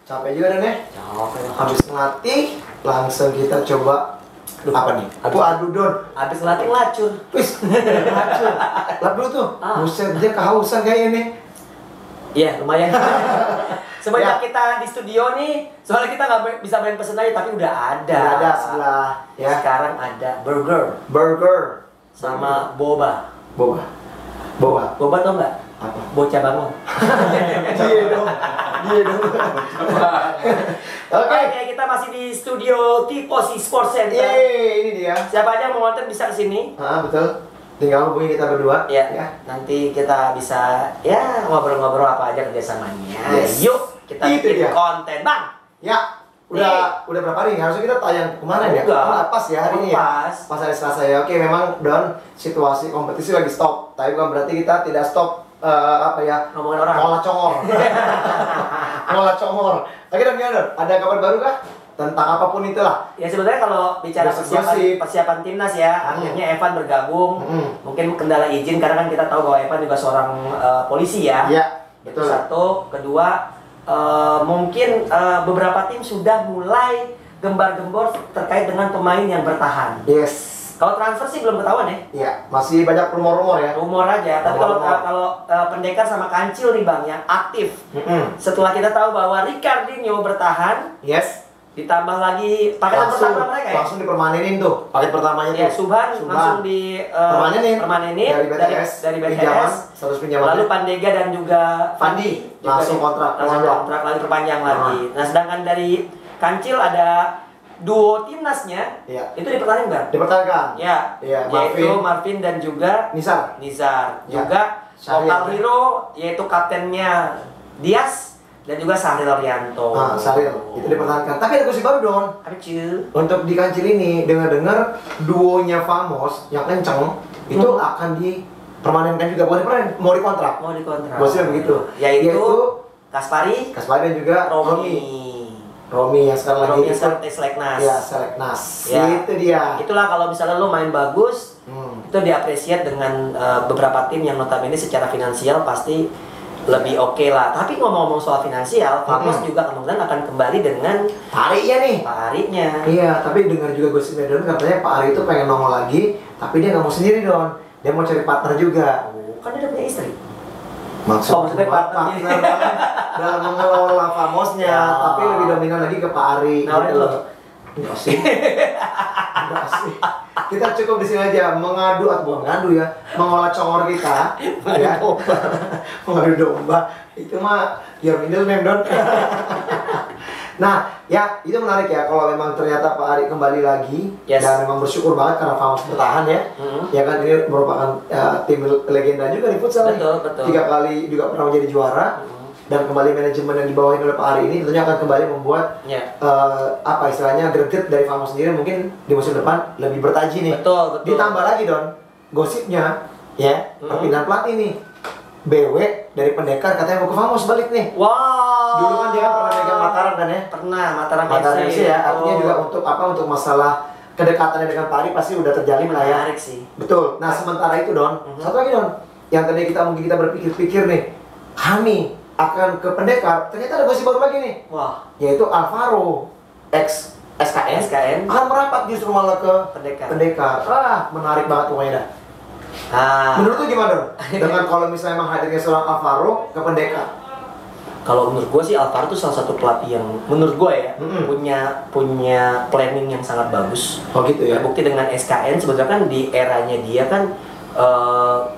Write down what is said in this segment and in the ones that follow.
Capek juga Don ya? Capek. Habis ngelatih, langsung kita coba apa nih? Aduh Don. Habis ngelatih ngelacur. Wis, ngacur. Lap dulu tuh. Buset, dia kehausan kayaknya nih. Iya, lumayan. Semenjak Ya. kita di studio nih, soalnya kita nggak bisa main pesen aja, tapi udah ada. Udah ada sebelah. Ya. Sekarang ada burger Burger. sama boba. Boba. Boba. Boba tau nggak? Apa? Bocah bangun. Iya dong. Iya dong. Oke. Oke, kita masih di studio Tifosi Sports Center. Yeay, ini dia. Siapa aja mau nonton bisa kesini. Betul. Tinggal hubungi kita berdua. Ya, nanti kita bisa ya ngobrol-ngobrol apa aja kerjasamanya. Yes. Yuk kita Itu bikin dia. konten, Bang. Ya. Udah berapa hari? Harusnya kita tayang kemarin ya? Enggak. Pas ya hari ini ya? Pas. Pas hari Selasa ya. Oke, memang Don, situasi kompetisi lagi stop. Tapi bukan berarti kita tidak stop apa ya? Ngomongin orang. Mola congor. Mola congor. Oke Don, gimana Don? Ada kabar baru kah? Tentang apapun itulah. Ya sebenarnya kalau bicara Gosip-gosip. persiapan timnas ya, akhirnya Evan bergabung. Mungkin kendala izin karena kan kita tahu bahwa Evan juga seorang polisi ya. Iya, Itu betul. satu, kedua mungkin beberapa tim sudah mulai gembar-gembor terkait dengan pemain yang bertahan. Yes. Kalau transfer sih belum ketahuan ya. Iya, masih banyak rumor-rumor ya. Rumor aja. Tapi kalau Pendekar sama Kancil nih Bang yang aktif. Setelah kita tahu bahwa Ricardinho bertahan, Yes. ditambah lagi paketan pertama mereka ya. Langsung dipermanenin tuh. Paket pertamanya Ya, tuh. Subhan langsung di permanenin dari BTS. dari Pinjaman, BTS. status pinjaman. Lalu Pandega dan juga Fandi juga langsung kontrak. langsung kontrak lagi perpanjang lagi. Nah, sedangkan dari Kancil ada duo timnasnya Iya. itu dipertahankan. Dipertahankan. Ya, Iya, yaitu Marvin dan juga Nizar. Nizar. Ya. Juga Syahril. lokal hero yaitu kaptennya Dias dan juga Syahril Arianto. Syahril itu dipertahankan. Tapi ada gosip baru Don. Apa cuy? Untuk di Kancil ini dengar-dengar duonya Famos yang kenceng itu akan dipermanenkan juga, bukan dipermanen, mau dikontrak. Mau dikontrak. Bosnya begitu. Yaitu Kaspari, Kaspari dan juga Romi yang sekarang lagi yang sekarang Seleknas. Ya, Seleknas. Ya. Itu dia. Itulah kalau misalnya lo main bagus, Hmm. itu diapresiat dengan beberapa tim yang notabene secara finansial pasti lebih oke lah. Tapi ngomong-ngomong soal finansial, Famos juga kemungkinan akan kembali dengan Pak Ari ya nih. Pak Arinya. Iya, tapi dengar juga gosipnya Don, katanya Pak Ari itu pengen nongol lagi, tapi dia nggak mau sendiri Don. Dia mau cari partner juga. Oh, kan dia udah punya istri. Maksudnya partner dalam mengelola Famosnya, Ya. tapi lebih dominan lagi ke Pak Ari. Nah, gitu lo. loh. Enggak sih. Enggak sih. Kita cukup di sini aja mengadu atau mengadu ya, mengolah congor kita. Ya. Mengadu domba. Itu mah your middle name Don. Nah, ya itu menarik ya kalau memang ternyata Pak Ari kembali lagi. Yes. Dan memang bersyukur banget karena Famos bertahan ya. Ya kan ini merupakan tim legenda juga di futsal. Betul, betul. 3 kali juga pernah menjadi juara. Dan kembali manajemen yang dibawahi oleh Pak Ari ini tentunya akan kembali membuat apa istilahnya greget dari Famos sendiri mungkin di musim depan lebih bertaji nih. Betul. Ditambah lagi Don, gosipnya ya perpindahan pelatih nih. BW dari Pendekar katanya mau ke Famos balik nih. Wow. Dulu kan dia kan pernah megang Mataram kan ya. Pernah Mataram FC ya. Artinya juga untuk untuk masalah kedekatannya dengan Pak Ari pasti udah terjalin lah ya. Menarik sih. Betul. Nah sementara itu Don, satu lagi Don, yang tadi kita berpikir-pikir nih, kami akan ke Pendekar. Ternyata ada gosip baru lagi nih. Wah. Yaitu Alvaro ex SKN akan merapat justru malah ke Pendekar. Menarik banget pokoknya dah. Menurut lu gimana Don? Dengan kalau misalnya emang hadirnya seorang Alvaro ke Pendekar? Kalau menurut gue sih Alvaro itu salah satu pelatih yang menurut gue ya punya planning yang sangat bagus. Oh gitu ya. Terbukti dengan SKN sebetulnya kan di eranya dia kan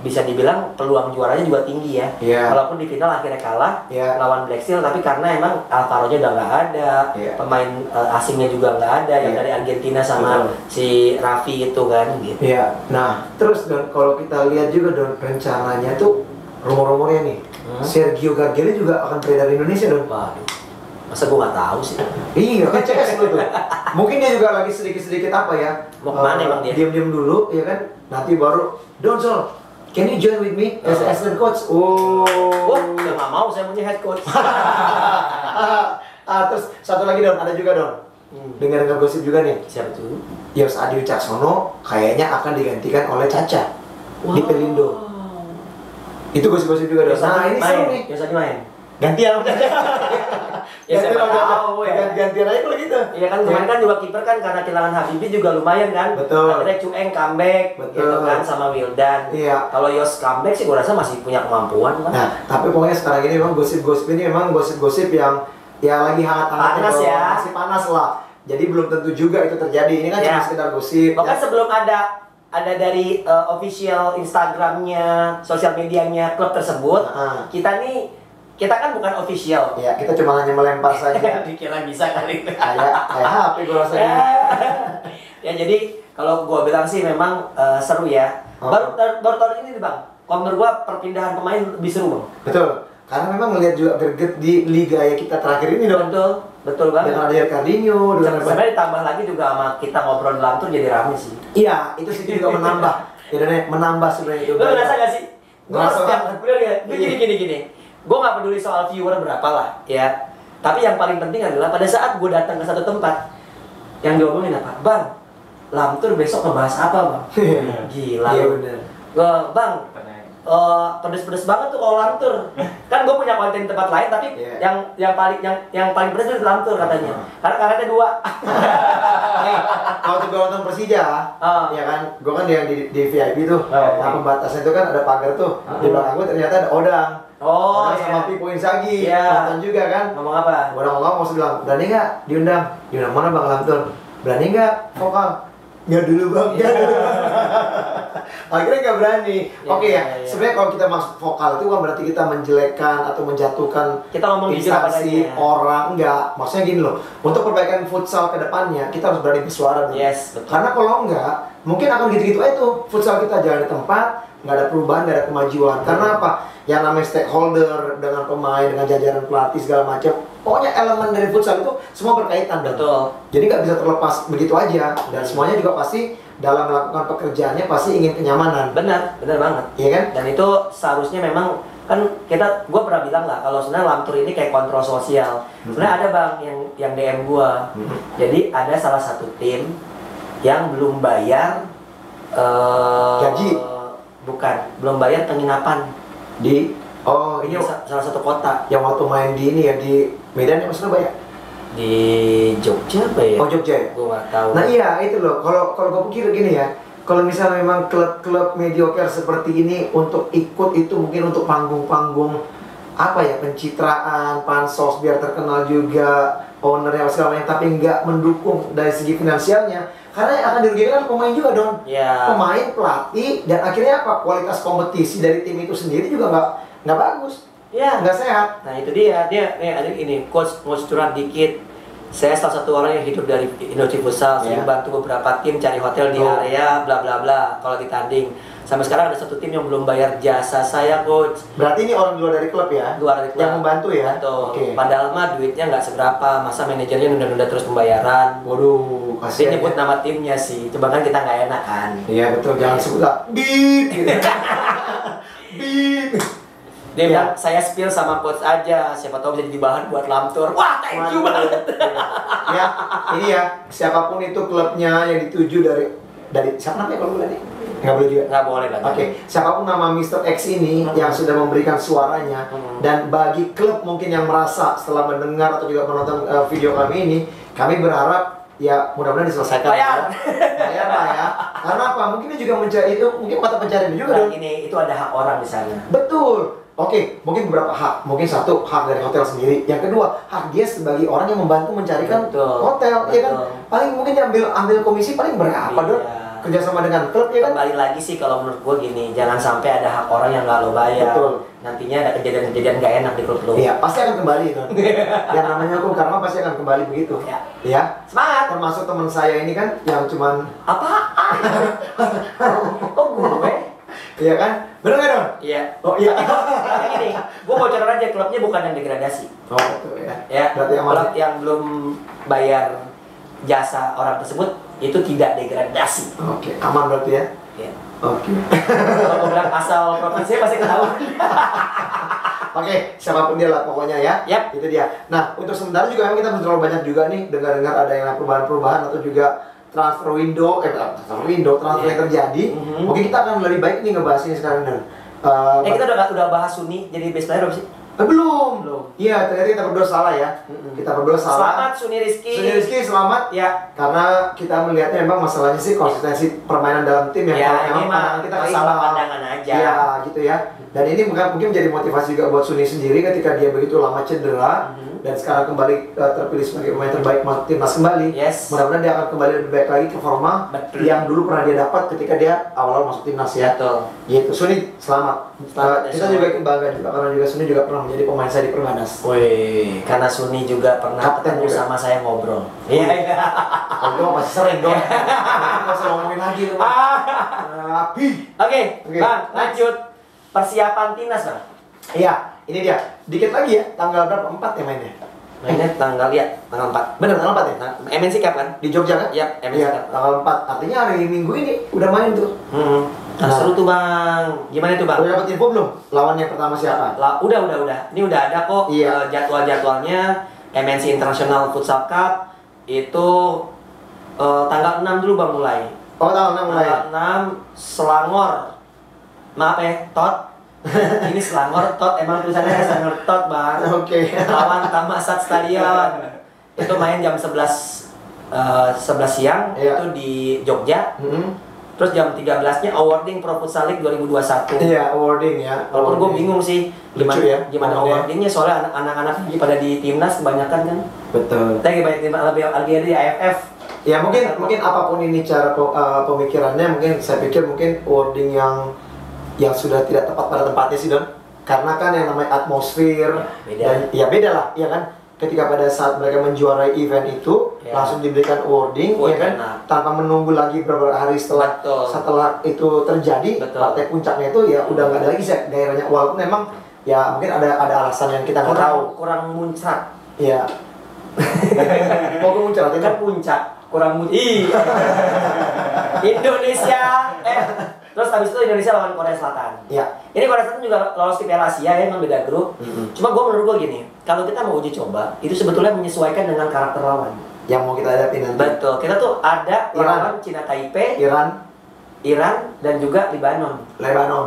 bisa dibilang peluang juaranya juga tinggi ya. Walaupun di final akhirnya kalah lawan Black Steel, tapi karena emang Alvaro-nya udah nggak ada, pemain asingnya juga nggak ada, yang dari Argentina sama si Raffi itu kan gitu. Iya. Nah, terus Don, kalau kita lihat juga Don, rencananya tuh rumor-rumornya nih, Sergio Gargeli juga akan beredar di Indonesia Don. Waduh, masa gue nggak tahu sih? Iya, kan CS lu tuh. Mungkin dia juga lagi sedikit-sedikit apa ya? Mau kemana emang dia? Diam-diam dulu, ya kan? Nanti baru Don Sol, can you join with me as assistant coach? Wah, udah nggak mau, saya punya head coach. Terus satu lagi Don, ada juga Don. Dengar-dengar gosip juga nih. Siapa tuh? Yos Adi Wicaksono kayaknya akan digantikan oleh Caca di Pelindo. Itu gosip-gosip juga Don. Nah ini seru nih. Yos Adi main. Gantian sama Caca. Ya siapa tahu ya. Gantian aja kalau gitu. Iya kan kemarin kan juga kiper kan karena kehilangan Habibie juga lumayan kan. Betul. Akhirnya Cueng comeback gitu kan sama Wildan. Iya. Kalau Yos comeback sih gua rasa masih punya kemampuan kan. Nah, tapi pokoknya sekarang ini memang gosip-gosip ini memang gosip-gosip yang ya lagi hangat-hangat panas ya. Masih panas lah. Jadi belum tentu juga itu terjadi. Ini kan cuma sekedar gosip. Bahkan sebelum ada dari official Instagramnya, sosial medianya klub tersebut, kita kan bukan official. Ya, kita cuma hanya melempar saja. Dikira bisa kali. Kayak HP gue rasanya. Ya jadi kalau gue bilang sih memang seru ya. Baru tahun ini nih Bang. Kalau menurut gue perpindahan pemain lebih seru Bang. Betul. Karena memang melihat juga greget di liga ya kita terakhir ini dong. Betul Bang. Dengan adanya Carlinho, sebenarnya ditambah lagi juga sama kita ngobrol dalam tuh jadi rame sih. Iya, itu sih juga menambah. Ya menambah sebenarnya itu. Lo ngerasa gak sih? Ngerasa. Gini. Gue gak peduli soal viewer berapa lah ya. Tapi yang paling penting adalah pada saat gue datang ke satu tempat, yang diomongin apa? Bang, Lamtur besok ngebahas apa Bang? Gila. Iya bener. Bang, pedes-pedes banget tuh kalau Lamtur. Kan gue punya konten di tempat lain tapi yang paling pedes itu Lamtur katanya. Karena karetnya 2. Kalau juga nonton Persija, ya kan, gue kan yang di VIP tuh. Nah pembatasnya itu kan ada pagar tuh. Di belakang gue ternyata ada Odang. Odang sama Pipo Inzaghi. Nonton juga kan. Ngomong apa? Odang mau bilang, berani nggak diundang? Diundang mana Bang Lamtur? Berani nggak vokal? Nggak dulu Bang. Akhirnya nggak berani. Oke ya. Sebenarnya kalau kita masuk vokal itu kan berarti kita menjelekkan atau menjatuhkan kita ngomong instansi orang. Enggak. Maksudnya gini loh. Untuk perbaikan futsal ke depannya kita harus berani bersuara. Yes, betul. Karena kalau enggak, mungkin akan gitu-gitu aja tuh futsal kita jalan di tempat, nggak ada perubahan, nggak ada kemajuan. Karena apa? Yang namanya stakeholder dengan pemain, dengan jajaran pelatih segala macam. Pokoknya elemen dari futsal itu semua berkaitan. Betul. Jadi nggak bisa terlepas begitu aja. Dan semuanya juga pasti dalam melakukan pekerjaannya pasti ingin kenyamanan. Benar banget. Iya kan? Dan itu seharusnya memang kan gue pernah bilang lah kalau sebenarnya Lamtur ini kayak kontrol sosial. Sebenarnya ada Bang yang DM gue. Jadi ada salah satu tim yang belum bayar gaji. Bukan, belum bayar penginapan di ini salah satu kota yang waktu main di ini ya di Medan ya maksudnya Surabaya. Di Jogja apa ya? Oh Jogja ya? Gue gak tahu. Nah iya itu loh, kalau gue pikir gini ya, kalau misalnya memang klub-klub mediocre seperti ini untuk ikut itu mungkin untuk panggung-panggung apa ya, pencitraan, pansos biar terkenal juga ownernya segala macam, tapi nggak mendukung dari segi finansialnya, karena yang akan dirugikan pemain juga dong. Pemain, pelatih, dan akhirnya apa, kualitas kompetisi dari tim itu sendiri juga nggak bagus. Nggak sehat. Nah itu dia ada ini coach mau curhat dikit. Saya salah satu orang yang hidup dari Indonesia Futsal, saya bantu beberapa tim cari hotel di area bla bla bla kalau ditanding. Sampai sekarang ada satu tim yang belum bayar jasa saya coach. Berarti ini orang luar dari klub ya? Luar dari klub. Yang membantu ya? Betul. Padahal mah duitnya nggak seberapa, masa manajernya nunda-nunda terus pembayaran. Waduh, kasihan. Dia nyebut nama timnya sih, coba kan kita nggak enak kan. Iya betul, jangan sebut lah. Bip gitu. Bip. Dia bilang, saya spill sama coach aja, siapa tahu bisa jadi bahan buat Lamtur. Wah, thank you banget. Ya, ini ya, siapapun itu klubnya yang dituju dari siapa namanya kalau boleh nih? Nggak boleh juga? Nggak boleh lah. Oke, siapapun nama Mr. X ini yang sudah memberikan suaranya, dan bagi klub mungkin yang merasa setelah mendengar atau juga menonton video kami ini, kami berharap ya mudah-mudahan diselesaikan. Bayar lah ya. Karena apa? Mungkin dia juga mencari itu, mungkin mata pencarian juga dong. Ini itu ada hak orang di sana. Betul. Oke, mungkin beberapa hak. Mungkin satu, hak dari hotel sendiri. Yang kedua, hak dia sebagai orang yang membantu mencarikan hotel, ya kan? Paling mungkin dia ambil komisi paling berapa dong? Kerjasama dengan klub, ya kan? Kembali lagi sih kalau menurut gue gini, jangan sampai ada hak orang yang nggak lo bayar. Betul. Nantinya ada kejadian-kejadian nggak enak di klub lo. Iya, pasti akan kembali itu. Yang namanya hukum karma pasti akan kembali begitu. Ya. Semangat. Termasuk teman saya ini kan yang cuman apaan? Oh gue? Iya kan? Bener nggak dong? Iya. Oh iya. Kayak gini, gue bocoran aja klubnya bukan yang degradasi. Oh betul ya. Ya. Berarti klub yang belum bayar jasa orang tersebut itu tidak degradasi. Oke, aman berarti ya? Iya. Oke. Kalau gue bilang asal provinsi pasti ketahuan. Oke, siapapun dia lah pokoknya ya. Yap. Itu dia. Nah, untuk sementara juga memang kita belum terlalu banyak juga nih dengar-dengar ada yang perubahan-perubahan atau juga transfer window yang terjadi. Mungkin kita akan lebih baik nih ngebahas ini sekarang dan kita udah bahas Suni jadi best player apa sih? Belum. Iya, ternyata kita berdua salah ya. Kita berdua salah. Selamat Suni Rizky. Suni Rizky selamat. Ya. Karena kita melihatnya memang masalahnya sih konsistensi permainan dalam tim ya. Ya, ini mah kita salah pandangan aja. Iya, gitu ya. Dan ini mungkin menjadi motivasi juga buat Suni sendiri ketika dia begitu lama cedera dan sekarang kembali terpilih sebagai pemain terbaik timnas kembali. Yes. Mudah-mudahan dia akan kembali lebih baik lagi ke forma yang dulu pernah dia dapat ketika dia awal-awal masuk timnas ya. Betul. Gitu. Suni selamat. Kita juga bangga juga karena juga Suni juga pernah menjadi pemain saya di Perbanas. Wih, karena Suni juga pernah ketemu sama saya ngobrol. Iya. Ngobrol masih sering dong. Nggak usah ngomongin lagi tuh. Oke, Bang, lanjut persiapan timnas, Bang. Iya, ini dia. Dikit lagi ya, tanggal berapa? 4 ya mainnya? Mainnya tanggal 4. Bener, tanggal 4 ya? Nah, MNC Cup kan? Di Jogja kan? Iya, MNC Cup. Tanggal 4. Artinya hari Minggu ini udah main tuh. Nah, seru tuh, Bang. Gimana tuh, Bang? Udah dapat info belum? Lawan yang pertama siapa? Udah. Ini udah ada kok jadwal-jadwalnya. MNC International Futsal Cup itu tanggal 6 dulu, Bang, mulai. Oh, tanggal 6 mulai. Tanggal 6 Selangor. Maaf ya, Tot. Ini Selangor, Tot. Emang tulisannya Selangor Tot, Bang. Oke. Lawan Tamasat Stadion. Itu main jam 11 siang. Itu di Jogja. Terus jam 13-nya awarding Pro Futsal League 2021. Iya, awarding ya. Walaupun gue bingung sih gimana awardingnya, soalnya anak-anak pada di timnas kebanyakan kan. Betul. Tapi banyak lagi ada di AFF. Ya mungkin apapun ini cara pemikirannya, mungkin saya pikir mungkin awarding yang sudah tidak tepat pada tempatnya sih Don. Karena kan yang namanya atmosfer beda lah, ya kan. Ketika pada saat mereka menjuarai event itu langsung diberikan awarding, ya kan, tanpa menunggu lagi beberapa hari setelah itu terjadi. Partai puncaknya itu ya udah nggak ada lagi gairahnya, walaupun memang ya mungkin ada alasan yang kita nggak tahu, kurang muncrat. Iya. Mau muncrat itu kan puncak, kurang muncrat. Indonesia terus habis itu Indonesia lawan Korea Selatan. Iya. Ini Korea Selatan juga lolos ke Piala Asia ya, emang beda grup. Cuma menurut gue gini, kalau kita mau uji coba, itu sebetulnya menyesuaikan dengan karakter lawan yang mau kita hadapi nanti. Betul. Kita tuh ada lawan Cina Taipei, Iran dan juga Lebanon.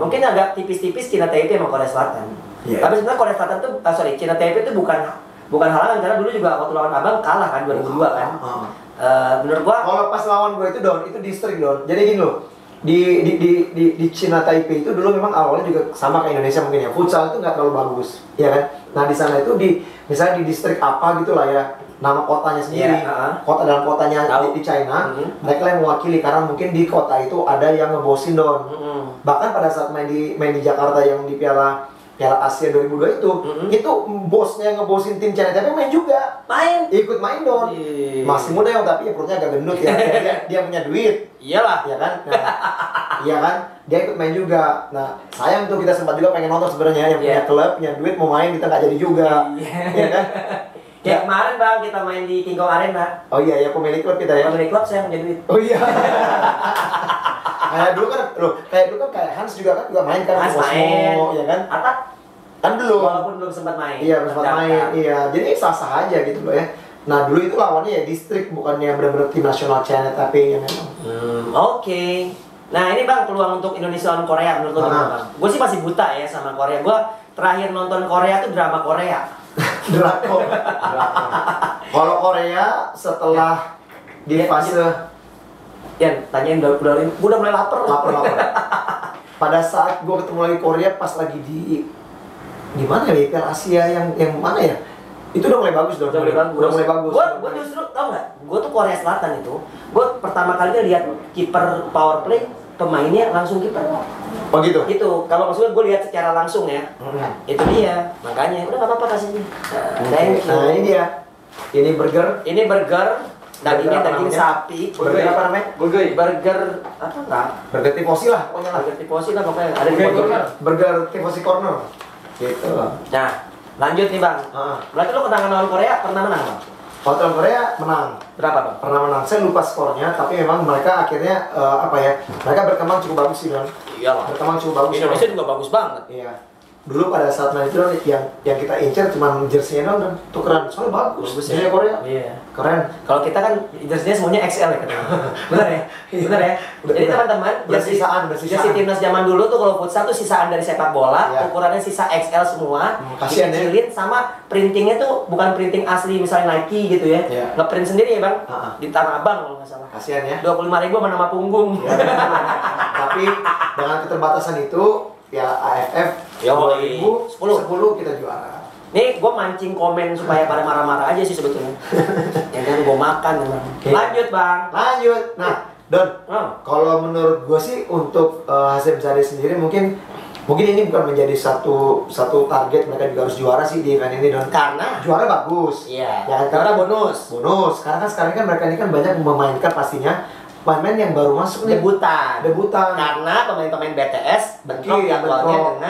Mungkin agak tipis-tipis Cina Taipei sama Korea Selatan. Tapi sebenarnya Korea Selatan tuh Cina Taipei itu bukan halangan, karena dulu juga waktu lawan Abang kalah kan 2002 kan. Menurut gua kalau pas lawan gua itu Don, itu distrik Don. Jadi gini loh. Di Cina Taipei itu dulu memang awalnya juga sama kayak Indonesia mungkin ya, futsal itu nggak terlalu bagus, ya kan? Nah di sana itu misalnya di distrik apa gitulah ya, nama kotanya sendiri, kota dalam kotanya di China, mereka yang mewakili karena mungkin di kota itu ada yang ngebosin Don. Bahkan pada saat main di Jakarta yang di Piala Asia 2002 itu bosnya yang ngebosin tim China Taipei ikut main Don. Masih muda ya, tapi perutnya agak gendut ya. Dia punya duit. Iyalah, ya kan? Iya kan? Dia ikut main juga. Nah, sayang tuh kita sempat juga pengen nonton sebenarnya, yang punya klub, punya duit mau main, kita nggak jadi juga. Iya kan? Kayak kemarin Bang, kita main di King Kong Arena. Oh iya, ya pemilik klub kita ya. Pemilik klub saya punya duit. Oh iya. Kayak dulu kan Hans juga main kan, Hans main, ya kan? Atak kan belum. Walaupun belum sempat main. Iya, belum sempat main. Iya, jadi sah-sah aja gitu loh ya. Nah dulu itu lawannya ya distrik, bukannya benar-benar tim nasional China tapi yang memang. Oke. Nah ini Bang, peluang untuk Indonesia lawan Korea menurut lo gimana Bang? Gue sih masih buta ya sama Korea. Gue terakhir nonton Korea tuh drama Korea. Drakor. Kalau Korea setelah di fase tanyain gue udah mulai lapar. Pada saat gue ketemu lagi Korea pas lagi di mana ya, Piala Asia yang mana ya? Itu udah mulai bagus dong. Udah mulai bagus. Gue justru tau nggak? Gue tuh Korea Selatan itu, gue pertama kali lihat kiper power play, pemainnya langsung kiper. Oh gitu. Itu kalau maksudnya gue lihat secara langsung ya. Itu dia. Makanya udah nggak apa-apa kasihnya. Nah ini dia. Ini burger. Dagingnya daging sapi. Burger apa namanya? Burger apa enggak? Burger tifosi lah pokoknya lah. Burger tifosi lah pokoknya. Ada di burger tifosi corner. Gitu. Nah, lanjut nih Bang. Berarti lo ketangan lawan Korea pernah menang Bang? Lawan Korea menang. Berapa Bang? Pernah menang. Saya lupa skornya, tapi memang mereka akhirnya mereka berkembang cukup bagus sih Bang. Iyalah. Berkembang cukup bagus. Indonesia juga bagus banget. Iya. dulu pada saat main itu yang kita incer cuma jersey-nya doang dan tukeran. Soalnya bagus jersey Korea. Iya. Keren. Kalau kita kan jersey-nya semuanya XL ya katanya. Benar ya? Benar ya? Jadi teman-teman, jersey timnas zaman dulu tuh kalau futsal tuh sisaan dari sepak bola, ukurannya sisa XL semua. Dikecilin sama printingnya tuh bukan printing asli misalnya Nike gitu ya. Ngeprint sendiri ya, Bang. Di Tanah Abang kalau nggak salah. Kasihan ya. 25.000 sama nama punggung. Tapi dengan keterbatasan itu ya AFF 2010 kita juara. Nih gue mancing komen supaya pada marah-marah aja sih sebetulnya. Yang kan gue makan memang. Lanjut Bang. Lanjut. Nah Don, kalau menurut gue sih untuk Hasyim Zade sendiri mungkin ini bukan menjadi satu target mereka juga harus juara sih di event ini Don. Karena juara bagus. Iya. Ya, karena bonus. Karena kan sekarang kan mereka ini kan banyak memainkan pastinya pemain yang baru masuk nih. Debutan. Karena pemain-pemain BTS bentrok jadwalnya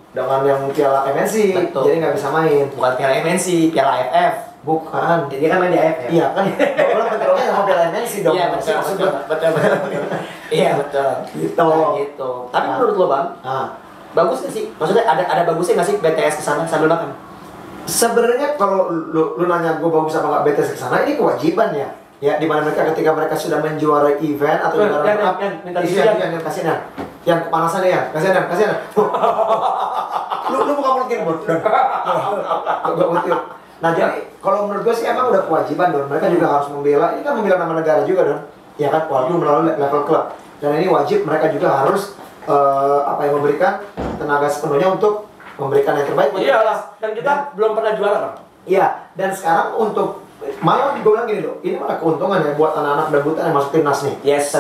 dengan yang Piala MNC. Betul. Jadi nggak bisa main. Bukan Piala MNC, Piala AFF. Bukan. Jadi kan main di AFF. Iya kan. Orang bentroknya sama Piala MNC dong. Iya betul. Iya betul. Gitu. Tapi menurut lo Bang, bagus nggak sih? Maksudnya ada bagusnya nggak sih BTS kesana sambil makan? Sebenarnya kalau lu nanya gue bagus apa nggak BTS kesana, ini kewajiban ya. Ya, di mana mereka ketika mereka sudah menjuarai event atau yang kepanasan ya, kasihan. lu bukan mungkin Nah, jadi kalau menurut gue sih emang udah kewajiban Don. Mereka juga harus membela. Ini kan membela nama negara juga Don. Ya kan, walaupun melalui level klub. Dan ini wajib mereka juga harus memberikan tenaga sepenuhnya untuk memberikan yang terbaik. Iyalah, dan kita belum pernah juara Bang. Iya, dan sekarang untuk malah gue bilang gini loh, ini malah keuntungan ya buat anak-anak debutan yang masuk timnas nih. Yes.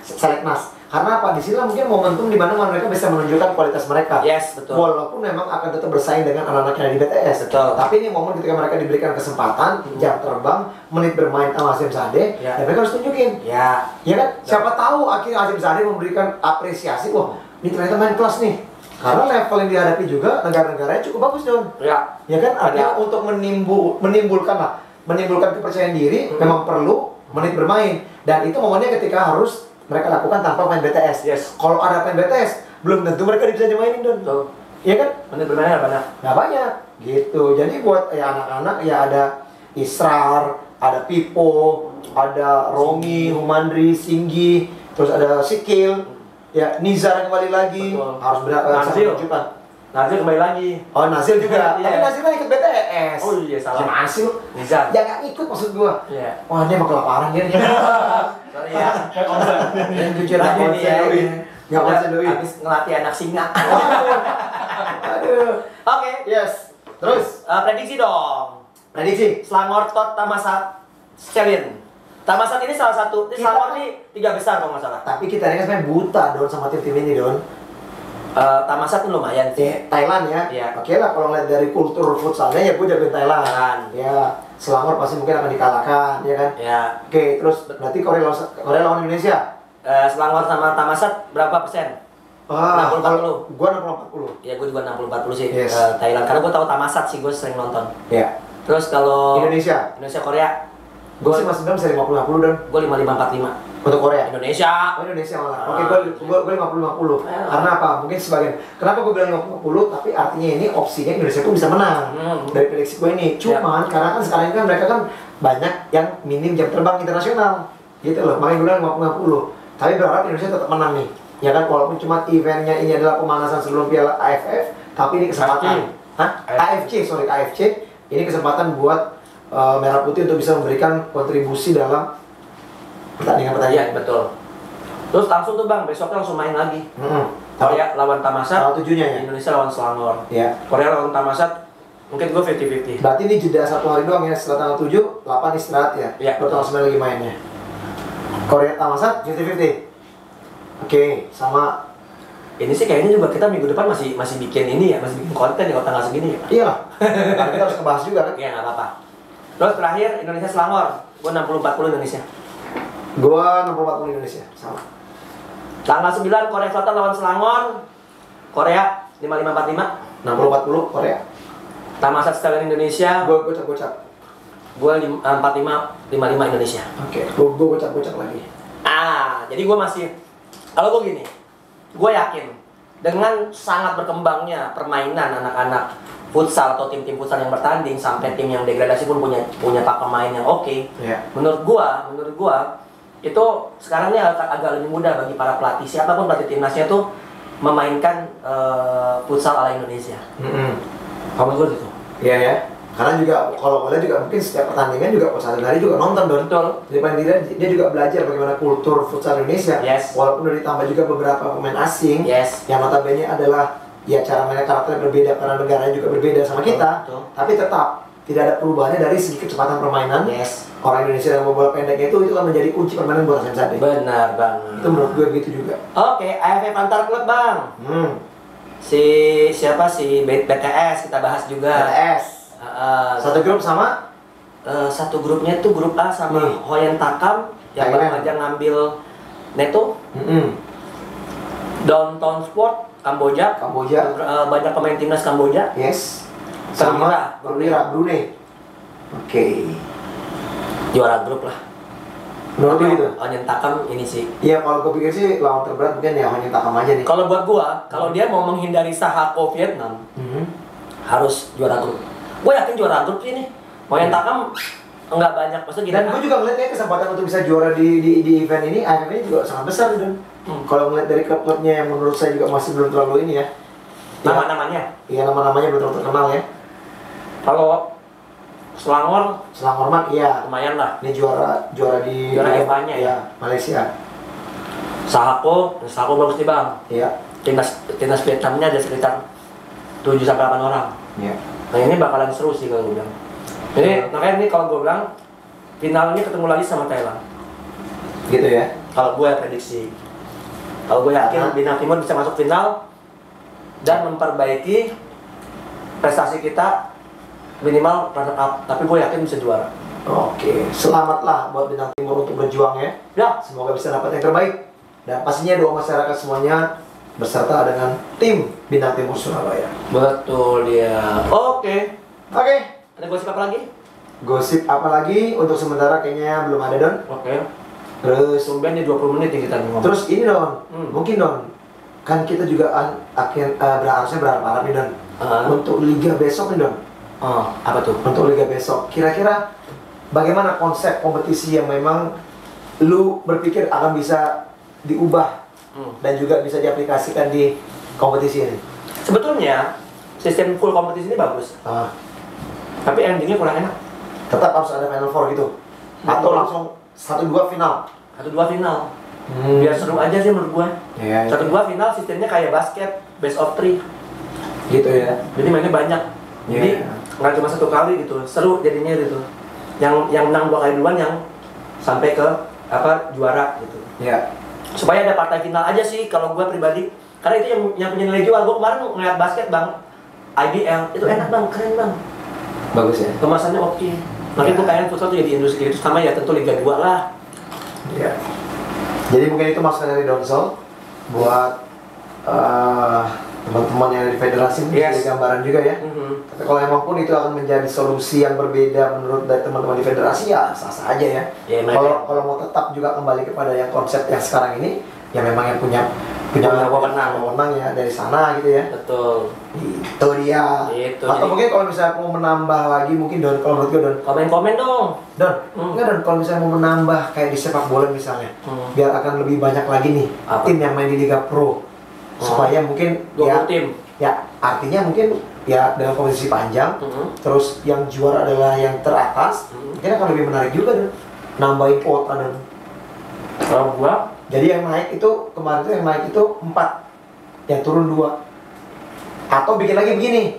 Seleknas. Karena apa? Di sini mungkin momentum di mana mereka bisa menunjukkan kualitas mereka. Yes, betul. Walaupun memang akan tetap bersaing dengan anak-anak yang ada di BTS. Betul. Tapi ini momen ketika mereka diberikan kesempatan, jam terbang, menit bermain sama Hasyim Zade, dan mereka harus tunjukin. Ya kan? Siapa tahu akhirnya Hasyim Zade memberikan apresiasi, wah, ini ternyata main kelas nih. Karena level yang dihadapi juga negara-negaranya cukup bagus Don. Ya kan? Artinya untuk menimbulkan kepercayaan diri memang perlu menit bermain, dan itu momennya ketika harus mereka lakukan tanpa main BTS. Yes. Kalau ada main BTS, belum tentu mereka bisa dimainin Don. Iya kan? Menit bermain banyak. Nggak banyak, gitu. Jadi buat anak-anak ya ada Israr, ada Pipo, ada Romi, Humandri, Singgi, terus ada Sikil, ya Nizar kembali lagi. Betul. Harus menunjukkan. Nazil kembali lagi. Oh, Nazil juga. Tapi Nazil kan ikut BTS. Oh iya, salah. Gimana sih lu? Nizar. Ya nggak ikut maksud gua. Iya. Wah, dia emang kelaparan dia nih. Sorry ya. Dan jujur aja nih ya. Nggak konsen doi. Habis ngelatih anak singa. Aduh. Oke. Yes. Terus prediksi dong. Prediksi. Selangor Tot Tamasat Stallion. Tamasat ini salah satu. Selangor ini 3 besar kalau nggak salah. Tapi kita ini kan sebenarnya buta Don sama tim ini Don. Tamasat tuh lumayan sih. Thailand ya. Iya. Oke lah kalau lihat dari kultur futsalnya ya gue jagoin Thailand. Ya, Selangor pasti mungkin akan dikalahkan, ya kan? Ya. Oke, terus berarti Korea lawan Indonesia. Selangor sama Tamasat berapa persen? 60-40. Gua 60-40. Ya, gue juga 60-40 sih. Yes. Thailand karena gue tahu Tamasat sih, gue sering nonton. Ya. Terus kalau Indonesia Korea, gue sih masih bisa 50-50 Dan. Gue 55-45. Untuk Korea? Indonesia. Oh, Indonesia malah. Oke, gue 50-50. Karena apa? Mungkin sebagian. Kenapa gue bilang 50? Tapi artinya ini opsinya Indonesia pun bisa menang dari prediksi gue ini. Cuman karena kan sekarang ini kan mereka kan banyak yang minim jam terbang internasional, gitu loh. Makanya gue bilang 50-50. Tapi berharap Indonesia tetap menang nih. Ya kan, walaupun cuma eventnya ini adalah pemanasan sebelum Piala AFF, tapi ini kesempatan. AFC. Ini kesempatan buat Merah Putih untuk bisa memberikan kontribusi dalam pertandingan. Betul. Terus langsung tuh Bang, besoknya langsung main lagi. Korea lawan Tamasat. Tanggal 7-nya ya? Indonesia lawan Selangor. Ya. Korea lawan Tamasat, mungkin gue 50-50. Berarti ini jeda 1 hari doang ya, setelah tanggal 7, 8 istirahat ya? Iya. Baru tanggal 9 lagi mainnya. Korea Tamasat 50-50. Oke, sama. Ini sih kayaknya juga kita minggu depan masih bikin ini ya, masih bikin konten ya kalau tanggal segini ya. Iya lah. Karena kita harus ngebahas juga kan? Iya, nggak apa-apa. Terus terakhir Indonesia Selangor, gue 60-40 Indonesia. Gua 60-40 Indonesia, sama. Tanggal 9 Korea Selatan lawan Selangor. Korea 55-45. 60-40 Korea. Tamasat Stallion Indonesia. Gua gocap-gocap. Gua 45-55 Indonesia. Oke. Gua gocap-gocap lagi. Jadi gua masih, kalau gua gini, gua yakin dengan sangat berkembangnya permainan anak-anak futsal atau tim-tim futsal yang bertanding sampai tim yang degradasi pun punya tak pemain yang oke. Menurut gua itu sekarang ini agak lebih mudah bagi para pelatih siapapun pelatih timnasnya tuh memainkan futsal ala Indonesia. Kamu menurut gitu? Iya ya. Karena juga kalau boleh juga mungkin setiap pertandingan juga coach Adel juga nonton dong. Betul. Jadi paling tidak dia juga belajar bagaimana kultur futsal Indonesia. Walaupun udah ditambah juga beberapa pemain asing yang notabene adalah ya cara mainnya karakter berbeda karena negaranya juga berbeda sama kita. Tapi tetap tidak ada perubahannya dari segi kecepatan permainan. Orang Indonesia yang bola pendeknya itu kan menjadi kunci permainan buat Sensade. Benar banget. Itu menurut gue gitu juga. Oke, AFF Antar Klub Bang. Siapa sih BTS kita bahas juga. BTS. Satu grup sama? Satu grupnya itu grup A sama Hoyen Takam yang baru aja ngambil Neto. Downtown Sport Kamboja. Banyak pemain timnas Kamboja. Sama Brunei. Oke. Juara grup lah. Menurut gitu? Hoyen Takam ini sih. Iya, kalau gue pikir sih lawan terberat mungkin ya Hoyen Takam aja nih. Kalau buat gua, kalau dia mau menghindari Sahako Vietnam, harus juara grup. Gue yakin juara grup sih nih. Hoyen Takam enggak banyak maksudnya. Dan gue juga ngeliat ya kesempatan untuk bisa juara di event ini, AFF ini juga sangat besar dan kalau ngeliat dari klub-klubnya yang menurut saya juga masih belum terlalu ini ya. Nama-namanya? Iya, nama-namanya belum terlalu terkenal ya. Kalau Selangor mah iya. Lumayan lah. Ini juara di FA-nya ya. Malaysia. Sahako bagus nih Bang. Iya. Timnas Vietnamnya ada sekitar 7-8 orang. Iya. Nah ini bakalan seru sih kalau gue bilang. Jadi makanya ini kalau gue bilang finalnya ketemu lagi sama Thailand. Gitu ya. Kalau gue prediksi. Kalau gue yakin Bintang Timur bisa masuk final dan memperbaiki prestasi kita minimal runner up. Tapi gue yakin bisa juara. Oke, selamatlah buat Bintang Timur untuk berjuang ya. Semoga bisa dapat yang terbaik. Dan pastinya doa masyarakat semuanya beserta dengan tim Bintang Timur Surabaya. Betul dia. Oke. Ada gosip apa lagi? Gosip apa lagi? Untuk sementara kayaknya belum ada Don. Terus tumbennya 20 menit nih kita ngomong. Terus ini Don, mungkin Don, kan kita juga harusnya berharap nih Don untuk Liga besok nih Don. Apa tuh? Untuk Liga besok, kira-kira bagaimana konsep kompetisi yang memang lu berpikir akan bisa diubah dan juga bisa diaplikasikan di kompetisi ini? Sebetulnya sistem full kompetisi ini bagus. Tapi endingnya kurang enak. Tetap harus ada Final Four gitu? Atau langsung 1-2 final? 1-2 final. Biar seru aja sih menurut gue. 1-2 final sistemnya kayak basket, best of 3. Gitu ya? Jadi mainnya banyak. Jadi nggak cuma satu kali gitu, seru jadinya gitu. Yang menang 2 kali duluan yang sampai ke juara gitu. Supaya ada partai final aja sih kalau gue pribadi. Karena itu yang punya nilai jual. Gue kemarin ngeliat basket Bang, IBL itu enak Bang, keren Bang. Bagus ya? Kemasannya oke. Makanya gue pengen futsal tuh jadi industri itu sama ya tentu Liga 2 lah. Jadi mungkin itu masukan dari Donsol buat teman-teman yang di federasi menjadi gambaran juga ya. Tapi kalau emang pun itu akan menjadi solusi yang berbeda menurut dari teman-teman di federasi ya sah-sah aja ya. Kalau mau tetap juga kembali kepada yang konsep yang sekarang ini, ya memang yang punya wewenang ya dari sana gitu ya. Betul. Itu dia. Atau mungkin kalau misalnya mau menambah lagi mungkin Don, kalau menurut gue Don. Komen dong. Don, enggak Don, kalau misalnya mau menambah kayak di sepak bola misalnya, biar akan lebih banyak lagi nih tim yang main di Liga Pro. Supaya mungkin 20 tim. Ya, artinya mungkin ya dengan kompetisi panjang, terus yang juara adalah yang teratas, mungkin akan lebih menarik juga Don. Nambahin kuota Don. Kalau gua, jadi yang naik itu kemarin itu yang naik itu 4, yang turun 2. Atau bikin lagi begini,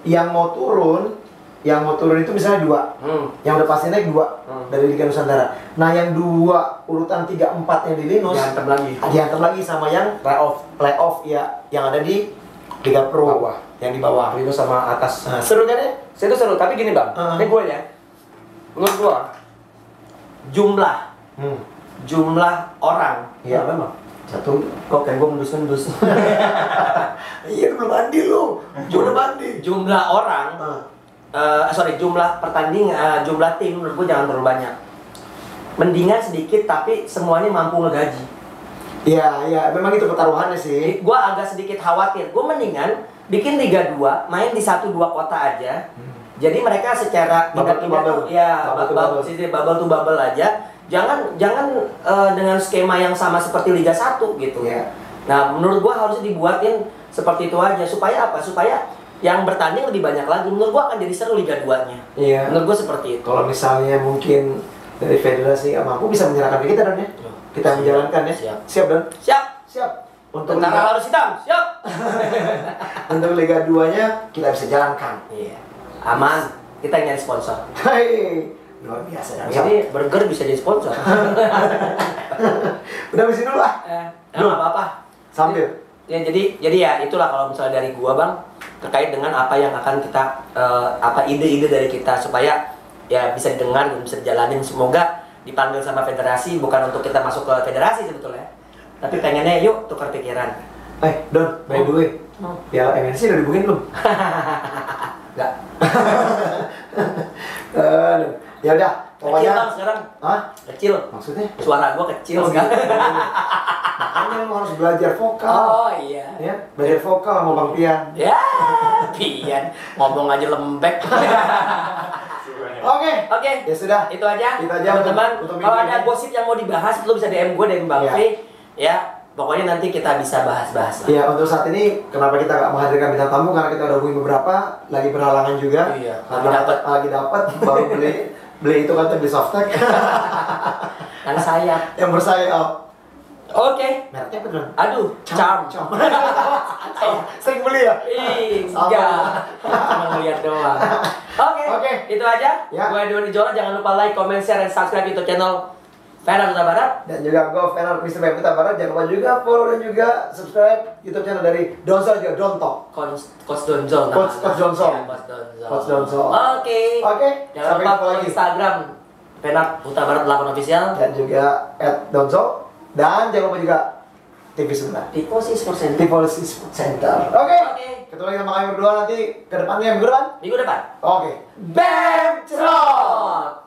yang mau turun itu misalnya 2, yang udah pasti naik 2 dari Liga Nusantara. Nah yang 2 urutan 3, 4 yang di Linus dihantam lagi sama yang playoff ya, yang ada di Liga Pro yang di bawah Linus sama atas. Seru kan ya? Seru, tapi gini Bang, ini gue ya, menurut gue jumlah orang ya memang satu kok kayak gue mendus iya belum mandi lu jumlah orang jumlah pertandingan, jumlah tim menurut gue jangan terlalu banyak. Mendingan sedikit tapi semuanya mampu ngegaji. Iya, memang itu pertaruhannya sih. Gue agak sedikit khawatir. Gue mendingan bikin Liga 2, main di 1-2 kota aja. Jadi mereka secara bubble to bubble. Ya, bubble to bubble aja. Jangan dengan skema yang sama seperti Liga 1 gitu. Yeah. Nah, menurut gue harusnya dibuatin seperti itu aja. Supaya apa? Supaya yang bertanding lebih banyak lagi. Menurut gue akan jadi seru Liga 2-nya. Iya. Menurut gue seperti itu. Kalau misalnya mungkin dari federasi mampu bisa menyerahkan ke kita Don ya. Kita menjalankan ya. Siap Don? Siap. Untuk tentara harus hitam. Siap. Untuk Liga 2-nya kita bisa jalankan. Iya. Aman. Kita nyari sponsor. Hai. Luar biasa. Jadi burger bisa jadi sponsor. Udah habisin dulu ah. Nggak apa-apa. Sambil. Ya jadi ya itulah kalau misalnya dari gua Bang terkait dengan apa yang akan kita ide-ide dari kita supaya ya bisa didengar dan bisa dijalanin. Semoga dipanggil sama federasi bukan untuk kita masuk ke federasi sebetulnya. Tapi pengennya yuk tukar pikiran. Don, by the way. Piala MNC udah dibukin belum? Enggak. Ya udah, pokoknya kecil Bang sekarang. Hah? Kecil. Maksudnya? Suara gua kecil sekarang. Makanya lu harus belajar vokal. Oh iya. Ya, belajar vokal sama Bang Pian. Ya, Pian ngomong aja lembek. Oke. Ya sudah. Itu aja. Teman-teman. Kalau ada gosip yang mau dibahas, lu bisa DM gue, DM Bang Fi. Ya, pokoknya nanti kita bisa bahas-bahas lah. Ya, untuk saat ini kenapa kita nggak menghadirkan bintang tamu karena kita udah hubungi beberapa, lagi berhalangan juga. Iya. Lagi dapat baru beli itu kan beli softtek. Kan sayap. Yang bersayap. Oke. Mereknya apa Don? Aduh, Charm. Sering beli ya? Enggak. Cuma ngeliat doang. Oke. Itu aja. Ya. Gue Edwin Ijola. Jangan lupa like, comment, share, dan subscribe YouTube channel Feral Huta Barat. Dan juga gue Feral Mr. Bayi Huta Barat. Jangan lupa juga follow dan juga subscribe YouTube channel dari Donso juga, Donto. Coach Donzo. Coach Donso. Coach Donzo. Oke. Jangan lupa follow Instagram Feral Huta Barat 8 official. Dan juga @Donso. Dan jangan lupa juga TV sebelah. Tifosi Sport Center. Tifosi Sport Center. Oke. Ketemu lagi sama kami berdua nanti ke depannya minggu depan. Minggu depan. Oke. Bam Trot.